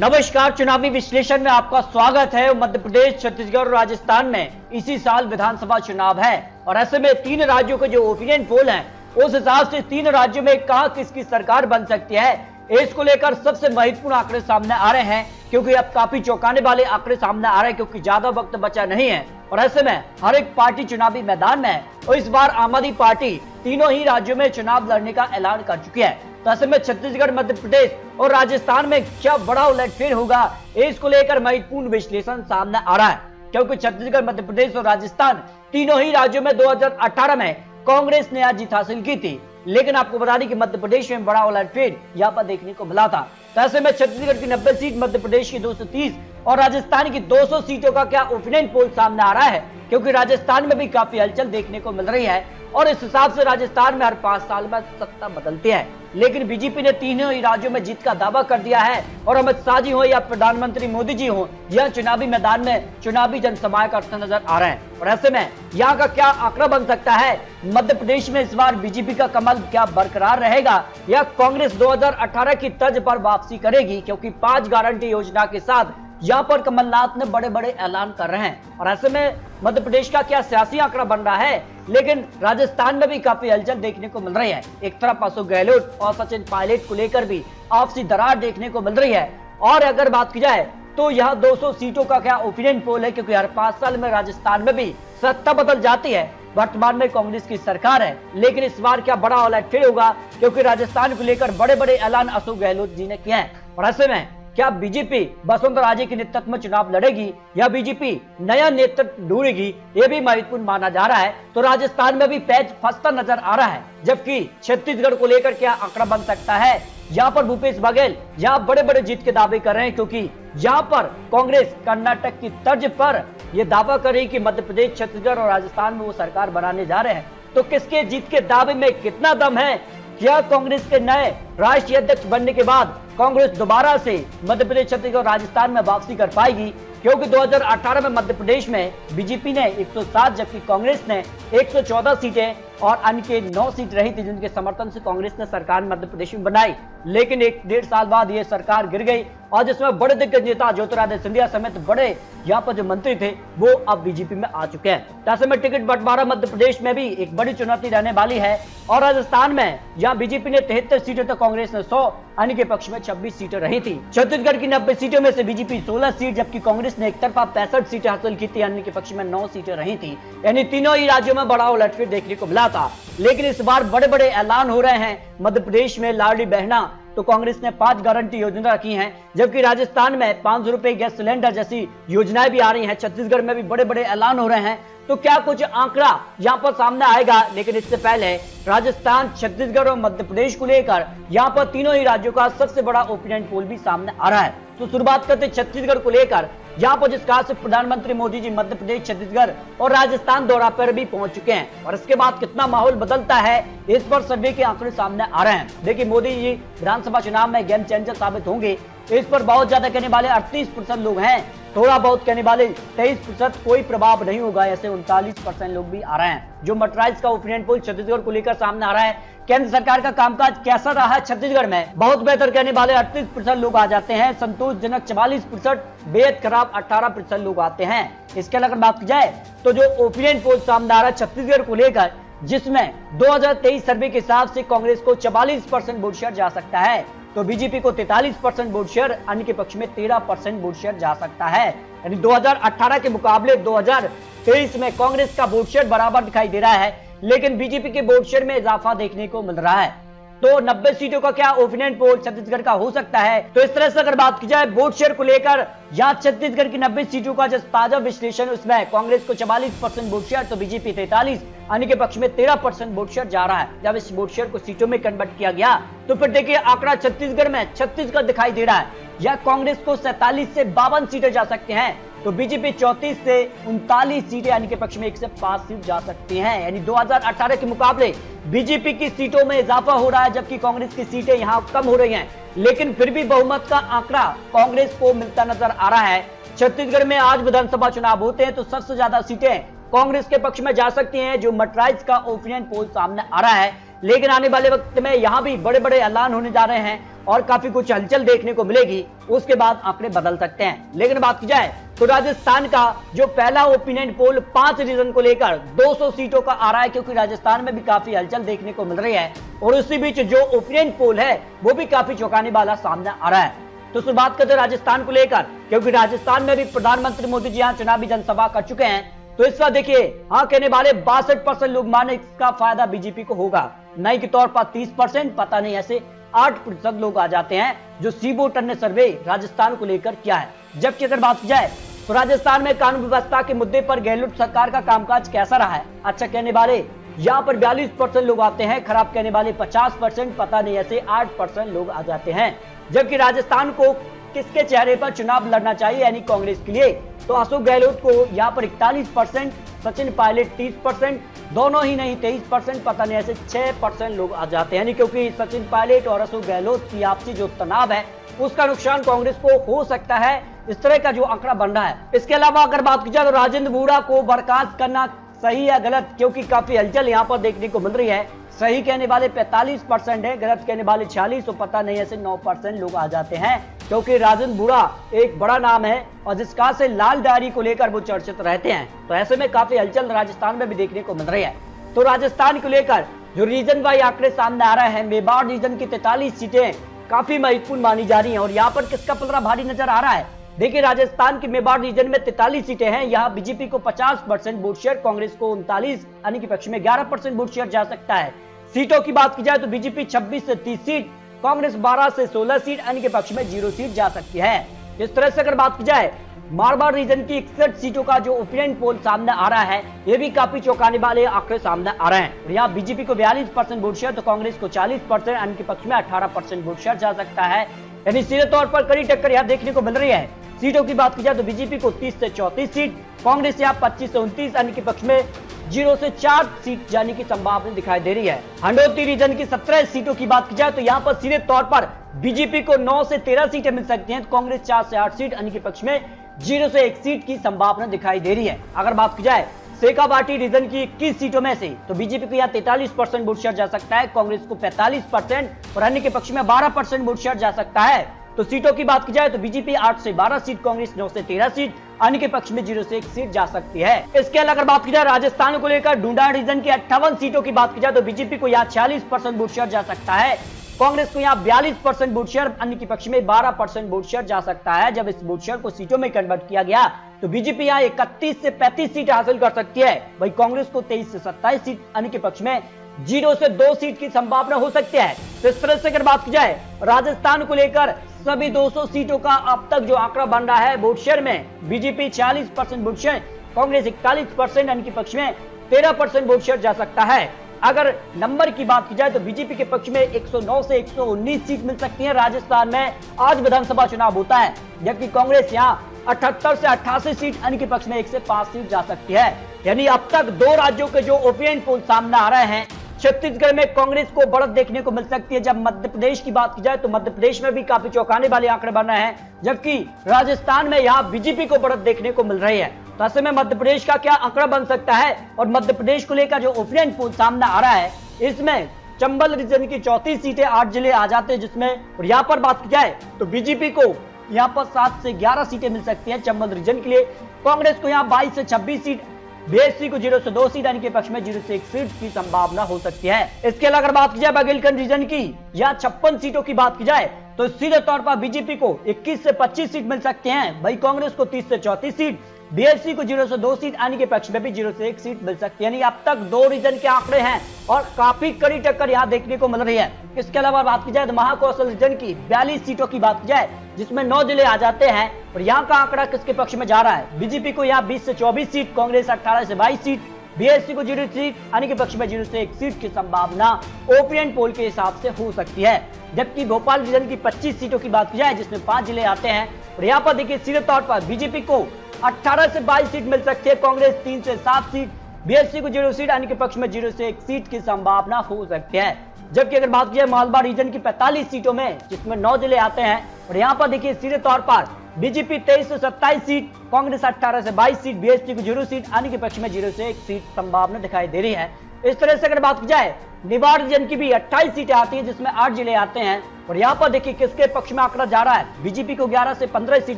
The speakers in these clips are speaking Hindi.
नमस्कार, चुनावी विश्लेषण में आपका स्वागत है। मध्य प्रदेश, छत्तीसगढ़ और राजस्थान में इसी साल विधानसभा चुनाव है और ऐसे में तीन राज्यों के जो ओपिनियन पोल हैं उस हिसाब से तीन राज्यों में कहां किसकी सरकार बन सकती है, इसको लेकर सबसे महत्वपूर्ण आंकड़े सामने आ रहे हैं। क्योंकि अब काफी चौंकाने वाले आंकड़े सामने आ रहे हैं क्योंकि ज्यादा वक्त बचा नहीं है और ऐसे में हर एक पार्टी चुनावी मैदान में है और इस बार आम आदमी पार्टी तीनों ही राज्यों में चुनाव लड़ने का ऐलान कर चुकी है। तो ऐसे में छत्तीसगढ़, मध्य प्रदेश और राजस्थान में क्या बड़ा उलटफेर होगा, इसको लेकर महत्वपूर्ण विश्लेषण सामने आ रहा है। क्योंकि छत्तीसगढ़, मध्य प्रदेश और राजस्थान तीनों ही राज्यों में 2018 में कांग्रेस ने आज जीत हासिल की थी, लेकिन आपको बता दें कि मध्य प्रदेश में बड़ा उलटफेर यहाँ पर देखने को मिला था। तो ऐसे में छत्तीसगढ़ की 90 सीट, मध्य प्रदेश की 230 और राजस्थान की 200 सीटों का क्या ओपिनियन पोल सामने आ रहा है, क्योंकि राजस्थान में भी काफी हलचल देखने को मिल रही है और इस हिसाब से राजस्थान में हर 5 साल में सत्ता बदलती है। लेकिन बीजेपी ने तीनों ही राज्यों में जीत का दावा कर दिया है और अमित शाह जी हो या प्रधानमंत्री मोदी जी हो, यह चुनावी मैदान में चुनावी जनसभाएं करते नजर आ रहे हैं। और ऐसे में यहाँ का क्या आंकड़ा बन सकता है, मध्य प्रदेश में इस बार बीजेपी का कमल क्या बरकरार रहेगा या कांग्रेस 2018 की तर्ज पर वापसी करेगी, क्योंकि 5 गारंटी योजना के साथ यहाँ पर कमलनाथ ने बड़े बड़े ऐलान कर रहे हैं। और ऐसे में मध्य प्रदेश का क्या सियासी आंकड़ा बन रहा है, लेकिन राजस्थान में भी काफी हलचल देखने को मिल रही है। एक तरफ अशोक गहलोत और सचिन पायलट को लेकर भी आपसी दरार देखने को मिल रही है। और अगर बात की जाए तो यह 200 सीटों का क्या ओपिनियन पोल है, क्योंकि हर 5 साल में राजस्थान में भी सत्ता बदल जाती है। वर्तमान में कांग्रेस की सरकार है, लेकिन इस बार क्या बड़ा उलटफेर होगा, क्योंकि राजस्थान को लेकर बड़े बड़े ऐलान अशोक गहलोत जी ने किए हैं। और ऐसे में क्या बीजेपी वसुंधरा राजे के नेतृत्व में चुनाव लड़ेगी या बीजेपी नया नेतृत्व ढूंढेगी, ये भी महत्वपूर्ण माना जा रहा है। तो राजस्थान में भी पैच फंसता नजर आ रहा है, जबकि छत्तीसगढ़ को लेकर क्या आंकड़ा बन सकता है। यहाँ पर भूपेश बघेल यहाँ बड़े बड़े जीत के दावे कर रहे हैं, क्योंकि यहाँ पर कांग्रेस कर्नाटक की तर्ज पर यह दावा कर रही कि मध्य प्रदेश, छत्तीसगढ़ और राजस्थान में वो सरकार बनाने जा रहे हैं। तो किसके जीत के दावे में कितना दम है, क्या कांग्रेस के नए राष्ट्रीय अध्यक्ष बनने के बाद कांग्रेस दोबारा से मध्य प्रदेश, छत्तीसगढ़ और राजस्थान में वापसी कर पाएगी, क्योंकि 2018 में मध्य प्रदेश में बीजेपी ने 107 जबकि कांग्रेस ने 114 सीटें और अन्य के 9 सीट रही थी, जिनके समर्थन से कांग्रेस ने सरकार मध्य प्रदेश में बनाई। लेकिन 1-1.5 साल बाद यह सरकार गिर गई और जिसमें बड़े दिग्गज नेता ज्योतिरादित्य सिंधिया समेत बड़े यहाँ पर जो मंत्री थे वो अब बीजेपी में आ चुके हैं। ऐसे में टिकट बंटवारा मध्य प्रदेश में भी एक बड़ी चुनौती रहने वाली है और राजस्थान में यहाँ बीजेपी ने 73 सीटें तो कांग्रेस ने 100, अन्य के पक्ष में 26 सीटें रही थी। छत्तीसगढ़ की 90 सीटों में से बीजेपी 16 सीट जबकि कांग्रेस ने एक तरफा 65 सीटें हासिल की थी, अन्य के पक्ष में 9 सीटें रही थी। यानी तीनों ही राज्यों में बड़ा उलटफेर देखने को मिला था। लेकिन इस बार बड़े बड़े ऐलान हो रहे हैं। मध्य प्रदेश में लाडली बहना तो कांग्रेस ने 5 गारंटी योजना रखी हैं, जबकि राजस्थान में 500 रुपए गैस सिलेंडर जैसी योजनाएं भी आ रही हैं। छत्तीसगढ़ में भी बड़े बड़े ऐलान हो रहे हैं। तो क्या कुछ आंकड़ा यहाँ पर सामने आएगा, लेकिन इससे पहले राजस्थान, छत्तीसगढ़ और मध्य प्रदेश को लेकर यहाँ पर तीनों ही राज्यों का सबसे बड़ा ओपिनियन पोल भी सामने आ रहा है। तो शुरुआत करते छत्तीसगढ़ को लेकर, यहाँ पर जिस कहा से प्रधानमंत्री मोदी जी मध्य प्रदेश, छत्तीसगढ़ और राजस्थान दौरा पर भी पहुंच चुके हैं और इसके बाद कितना माहौल बदलता है, इस पर सर्वे के आंकड़े सामने आ रहे हैं। देखिए, मोदी जी विधानसभा चुनाव में गेम चेंजर साबित होंगे, इस पर बहुत ज्यादा कहने वाले 38% लोग हैं, थोड़ा बहुत कहने वाले 23%, कोई प्रभाव नहीं होगा, ऐसे 39% लोग भी आ रहे हैं। जो मटराइज का ओपिनियन पोल छत्तीसगढ़ को लेकर सामने आ रहा है, केंद्र सरकार का कामकाज कैसा रहा है छत्तीसगढ़ में, बहुत बेहतर कहने वाले 38% लोग आ जाते हैं, संतोषजनक 44%, बेहद खराब 18% लोग आते हैं। इसके अलावा बात की जाए तो जो ओपिनियन पोल सामने आ रहा है छत्तीसगढ़ को लेकर, जिसमें 2023 सर्वे के हिसाब से कांग्रेस को 44% वोट शेयर जा सकता है, तो बीजेपी को 43% वोट शेयर, अन्य के पक्ष में 13% वोट शेयर जा सकता है। यानी 2018 के मुकाबले 2023 में कांग्रेस का वोट शेयर बराबर दिखाई दे रहा है, लेकिन बीजेपी के वोट शेयर में इजाफा देखने को मिल रहा है। तो 90 सीटों का क्या ओपिनियन पोल छत्तीसगढ़ का हो सकता है। तो इस तरह से अगर बात की जाए वोट शेयर को लेकर, यहाँ छत्तीसगढ़ की 90 सीटों का जो ताजा विश्लेषण, उसमें कांग्रेस को 44% वोट शेयर तो बीजेपी 43, अन्य के पक्ष में 13% वोट शेयर जा रहा है। जब इस वोट शेयर को सीटों में कन्वर्ट किया गया तो फिर देखिए आंकड़ा छत्तीसगढ़ में 36 का दिखाई दे रहा है, या कांग्रेस को 47 से 52 सीटें जा सकते हैं, तो बीजेपी 34 से 39 सीटें, यानी के पक्ष में 1 से 5 सीट जा सकती हैं। यानी 2018 के मुकाबले बीजेपी की सीटों में इजाफा हो रहा है, जबकि कांग्रेस की सीटें यहां कम हो रही हैं, लेकिन फिर भी बहुमत का आंकड़ा कांग्रेस को मिलता नजर आ रहा है। छत्तीसगढ़ में आज विधानसभा चुनाव होते हैं तो सबसे ज्यादा सीटें कांग्रेस के पक्ष में जा सकती हैं, जो मटराइज का ओपिनियन पोल सामने आ रहा है। लेकिन आने वाले वक्त में यहाँ भी बड़े बड़े ऐलान होने जा रहे हैं और काफी कुछ हलचल देखने को मिलेगी, उसके बाद आंकड़े बदल सकते हैं। लेकिन बात की जाए तो राजस्थान का जो पहला ओपिनियन पोल 5 रीजन को लेकर 200 सीटों का आ रहा है, क्योंकि राजस्थान में भी काफी हलचल देखने को मिल रही है और उसी बीच जो ओपिनियन पोल है वो भी काफी चौंकाने वाला सामने आ रहा है। तो शुरुआत करते हैं राजस्थान को लेकर, क्योंकि राजस्थान में भी प्रधानमंत्री मोदी जी यहाँ चुनावी जनसभा कर चुके हैं। तो इस बार देखिए, हाँ कहने वाले 62% लोग माने इसका फायदा बीजेपी को होगा, नहीं के तौर पर 30%, पता नहीं ऐसे 8% लोग आ जाते हैं जो सी वोटर ने सर्वे राजस्थान को लेकर किया है। जबकि अगर बात की जाए तो राजस्थान में कानून व्यवस्था के मुद्दे पर गहलोत सरकार का कामकाज कैसा रहा है, अच्छा कहने वाले यहाँ पर 42% लोग आते हैं, खराब कहने वाले 50%, पता नहीं ऐसे 8% लोग आ जाते हैं। जबकि राजस्थान को किसके चेहरे पर चुनाव लड़ना चाहिए, यानी कांग्रेस के लिए, तो अशोक गहलोत को यहाँ पर 41%, सचिन पायलट 30%, दोनों ही नहीं 23%, पता नहीं ऐसे 6% लोग आ जाते हैं। यानी क्योंकि सचिन पायलट और अशोक गहलोत की आपसी जो तनाव है उसका नुकसान कांग्रेस को हो सकता है, इस तरह का जो आंकड़ा बन रहा है। इसके अलावा अगर बात की जाए तो राजेंद्र वोरा को बर्खास्त करना सही या गलत, क्योंकि काफी हलचल यहाँ पर देखने को मिल रही है। सही कहने वाले 45% है, गलत कहने वाले 46%, तो पता नहीं ऐसे 9% लोग आ जाते हैं, क्योंकि राजेंद्र वोरा एक बड़ा नाम है और जिस कहा से लाल डायरी को लेकर वो चर्चित रहते हैं। तो ऐसे में काफी हलचल राजस्थान में भी देखने को मिल रही है। तो राजस्थान को लेकर जो रीजन वाइज आंकड़े सामने आ रहे हैं, मेवाड़ रीजन की 43 सीटें काफी महत्वपूर्ण मानी जा रही है और यहाँ पर किसका पलड़ा भारी नजर आ रहा है। देखिए, राजस्थान के मेवाड़ रीजन में 43 सीटें हैं, यहाँ बीजेपी को 50% वोट शेयर, कांग्रेस को 39 यानी कि पक्ष में 11% वोट शेयर जा सकता है। सीटों की बात की जाए तो बीजेपी 26 से 30 सीट, कांग्रेस 12 से 16 सीट यानी कि पक्ष में 0 सीट जा सकती है। इस तरह से अगर बात की जाए मारवाड़ रीजन की 61 सीटों का जो ओपिनियन पोल सामने आ रहा है, ये भी काफी चौंकाने वाले आंकड़े सामने आ रहे हैं। और यहाँ बीजेपी को 42% वोट शेयर, तो कांग्रेस को 40% यानी कि पक्ष में 18% वोट शेयर जा सकता है। यानी सीधे तौर पर कड़ी टक्कर यहाँ देखने को मिल रही है। सीटों की बात की जाए तो बीजेपी को 30 से 34 सीट, कांग्रेस यहाँ 25 से 29 यानी कि पक्ष में 0 से 4 सीट जाने की संभावना दिखाई दे रही है। हंडोती रीजन की 17 सीटों की बात की जाए तो यहाँ पर सीधे तौर पर बीजेपी को 9 से 13 सीटें मिल सकती हैं, तो कांग्रेस 4 से 8 सीट यानी कि पक्ष में 0 से 1 सीट की संभावना दिखाई दे रही है। अगर बात की जाए शेखावाटी रीजन की 21 सीटों में से तो बीजेपी को यहाँ 43% वोट शेयर जा सकता है, कांग्रेस को 45% और अन्य के पक्ष में 12% वोट शेयर जा सकता है। तो सीटों की बात की जाए तो बीजेपी 8 से 12 सीट, कांग्रेस 9 से 13 सीट, अन्य के पक्ष में 0 से 1 सीट जा सकती है। इसके अलावा अगर बात की जाए राजस्थान को लेकर ढूंढा रीजन की 58 सीटों की बात की जाए तो बीजेपी को यहाँ 46% वोट शेयर जा सकता है, कांग्रेस को यहाँ 42% वोट शेयर, अन्य के पक्ष में 12% वोट शेयर जा सकता है। जब इस वोट शेयर को सीटों में कन्वर्ट किया गया तो बीजेपी यहाँ 31 से 35 सीट हासिल कर सकती है, वही कांग्रेस को 23 से 27 सीट, अन्य के पक्ष में 0 से 2 सीट की संभावना हो सकती है। तो इस तरह से अगर बात की जाए राजस्थान को लेकर सभी 200 सीटों का अब तक जो आंकड़ा बन रहा है वोट शेयर में, बीजेपी 46% वोट शेयर, कांग्रेस 41% यानी कि पक्ष में 13% वोट शेयर जा सकता है। अगर नंबर की बात की जाए तो बीजेपी के पक्ष में 109 से 119 सीट मिल सकती है। राजस्थान में आज विधानसभा चुनाव होता है, जबकि कांग्रेस यहाँ 78 से 88 सीट यानी कि पक्ष में 1 से 5 सीट जा सकती है। यानी अब तक 2 राज्यों के जो ओपिनियन पोल सामने आ रहे हैं, छत्तीसगढ़ में कांग्रेस को बढ़त देखने को मिल सकती है। जब मध्य प्रदेश की बात की जाए तो मध्य प्रदेश में भी काफी चौंकाने वाले आंकड़े बन रहे हैं, जबकि राजस्थान में यहाँ बीजेपी को बढ़त देखने को मिल रही है। तो ऐसे में मध्य प्रदेश का क्या आंकड़ा बन सकता है और मध्य प्रदेश को लेकर जो ओपिनियन पोल सामने आ रहा है, इसमें चंबल रीजन की 34 सीटें 8 जिले आ जाते हैं, जिसमें और यहाँ पर बात की जाए तो बीजेपी को यहाँ पर 7 से 11 सीटें मिल सकती हैं चंबल रीजन के लिए, कांग्रेस को यहाँ 22 से 26 सीट, बीएसपी को 0 से 2 सीट यानी कि पक्ष में 0 से 1 सीट की संभावना हो सकती है। इसके अलावा अगर बात की जाए बघेलखंड रीजन की या 56 सीटों की बात की जाए तो सीधे तौर पर बीजेपी को 21 से 25 सीट मिल सकते हैं, वही कांग्रेस को 30 से 34 सीट, बीएसपी को 0 से 2 सीट यानी कि पक्ष में भी 0 से 1 सीट मिल सकती है। यानी अब तक 2 रीजन के आंकड़े हैं और काफी कड़ी टक्कर यहाँ देखने को मिल रही है। इसके अलावा बात की जाए तो महाकौशल रीजन की 42 सीटों की बात की जाए, जिसमें 9 जिले आ जाते हैं और यहाँ का आंकड़ा किसके पक्ष में जा रहा है, बीजेपी को यहाँ 20 से 24 सीट, कांग्रेस 18 से 22 सीट, बीएसपी को 0 सीट यानी कि पक्ष में 0 से 1 सीट की संभावना ओपिनियन पोल के हिसाब से हो सकती है। जबकि भोपाल रीजन की 25 सीटों की बात की जाए, जिसमें 5 जिले आते हैं और यहाँ पर देखिए सीधे तौर पर बीजेपी को 18 से 22 सीट मिल सकती है, कांग्रेस 3 से 7 सीट, बीएसपी को 0 सीट यानी कि पक्ष में 0 से 1 सीट की संभावना हो सकती है। जबकि अगर बात की जाए मालवा रीजन की 45 सीटों में, जिसमें 9 जिले आते हैं और यहाँ पर देखिए सीधे तौर पर बीजेपी 23 से 27 सीट, कांग्रेस 18 से 22 सीट, बीएसपी को 0 सीट यानी कि पक्ष में 0 से 1 सीट संभावना दिखाई दे रही है। इस तरह से अगर बात की जाए निवाड़ रीजन की भी 28 सीटें आती हैं, जिसमें 8 जिले आते हैं। और यहाँ पर देखिए किसके पक्ष में आंकड़ा जा रहा है। बीजेपी को 11 से 15 सीट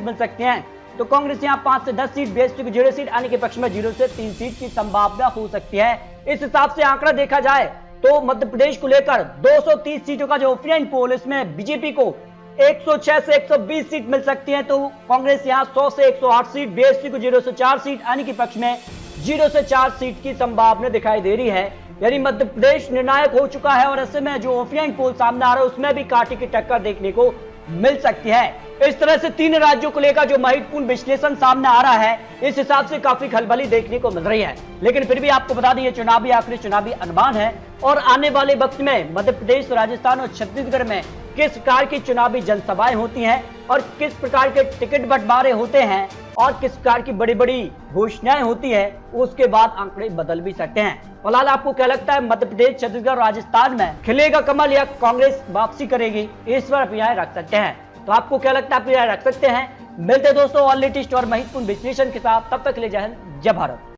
मिल सकते हैं, तो कांग्रेस यहाँ 5 से 10 सीट, बीएसपी को 0 सीट, आने के पक्ष में 0 से 3 सीट की संभावना हो सकती है। इस हिसाब से आंकड़ा देखा जाए तो मध्य प्रदेश को लेकर 230 सीटों का जो ओपिनियन पोल, इसमें बीजेपी को 106 से 120 सीट मिल सकती है, तो कांग्रेस यहाँ 100 से 108 सीट, बीएसपी को 0 से 4 सीट, आने के पक्ष में 0 से 4 सीट की संभावना दिखाई दे रही है। यानी मध्य प्रदेश निर्णायक हो चुका है और ऐसे में जो ओपिनियन पोल सामने आ रहा है उसमें भी कांटे की टक्कर देखने को मिल सकती है। इस तरह से 3 राज्यों को लेकर जो महत्वपूर्ण विश्लेषण सामने आ रहा है, इस हिसाब से काफी खलबली देखने को मिल रही है। लेकिन फिर भी आपको बता दें ये चुनावी आंकड़े, चुनावी अनुमान है और आने वाले वक्त में मध्य प्रदेश, राजस्थान और छत्तीसगढ़ में किस प्रकार की चुनावी जनसभाएं होती हैं और किस प्रकार के टिकट बंटवारे होते हैं और किस प्रकार की बड़ी बड़ी घोषणाएं होती है, उसके बाद आंकड़े बदल भी सकते हैं। फिलहाल आपको क्या लगता है, मध्य प्रदेश, छत्तीसगढ़, राजस्थान में खिलेगा कमल या कांग्रेस वापसी करेगी? इस पर अपनी राय रख सकते हैं। तो आपको क्या लगता है, अपनी राय रख सकते हैं। मिलते दोस्तों और लेटेस्ट और महत्वपूर्ण विश्लेषण के साथ, तब तक के लिए जय हिंद, जय भारत।